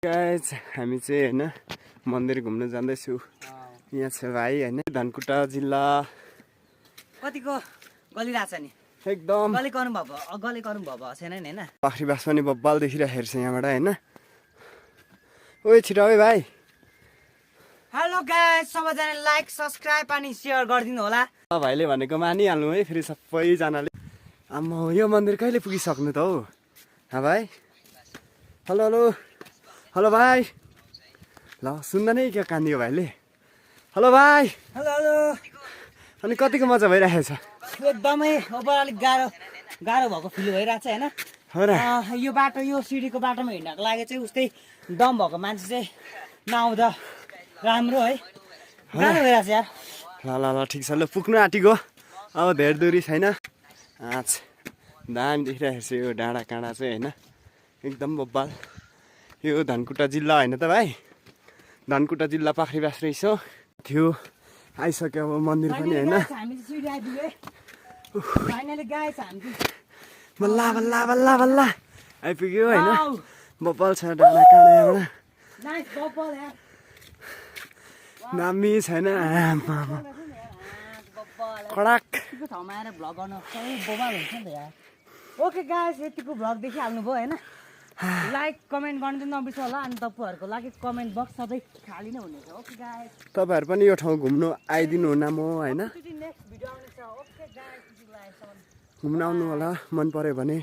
Guys हामी चाहिँ हैन मन्दिर घुम्न जाँदैछु। यहाँ छ भाइ हैन धनकुटा जिल्ला कतिको गलिरहेछ नि एकदम गली गर्नु भएको छैन नि हैन। पाखरीबास पनि बब्बाल देखिरहेको छ यहाँबाट हैन। ओइ छिटो आऊ भाइ। हेलो गाइस सबैजना लाइक सब्स्क्राइब अनि शेयर गरिदिनु होला। भाइले भनेको मानिहाल्नु है फेरि सबैजनाले। आम्मा यो मन्दिर कहिले पुगिसक्नु त हौ। हा भाइ हेलो हेलो हेलो भाइ ल सुन्दैन है क्या कान्दियो भाइले। हेलो भाइ हेलो हेलो अनि कतिको मजा भइरहेको छ। एकदमै अब अलिक गाह्रो भएको फिल भइरहेछ हैन। हो र यो बाटो यो सिडीको बाटोमा हिँड्नको लागि चाहिँ उस्तै दम भएको मान्छे चाहिँ नआउँदा राम्रो है। गाह्रो भइरहेछ यार। ल ल ल ठिक छ ल पुग्नु आँटेको अब धेर दूरी छैन। दामी देखिरहेको छ यो डाँडा काँडा चाहिँ हैन एकदम बब्बाल। यो धनकुटा जिल्ला होइन त भाइ धनकुटा जिल्ला पाखरीबास रहेछ थियो। आइसक्यो अब मन्दिर पनि हैन। हामी सिडी आइपुगे फाइनली गाइस हामी बल्ला बल्ला बल्ला बल्ला आइपुग्यो हैन। बब्बाल छ डाँडा काँडा यहाँबाट नाइस बब्बल यार दामी छैन आमा कडाक यतिको ठाउँमा आएर भ्लग गर्न सबै बोबाल हुन्छ नि त यार। ओके गाइस यतिको भ्लग देखिहाल्नु भयो हैन। लाइक कमेन्ट गर्नु चाहिँ नबिर्स होला। अनि तपाईँहरूको लागि कमेन्ट बक्स सधैँ खाली नै हुनेछ। ओके गाइस तपाईँहरू पनि यो ठाउँ घुम्नु आइदिनु हुन म हैन नेक्स्ट भिडियो आउनेछ। ओके गाइस घुम्न आउनु होला मन पर्यो भने।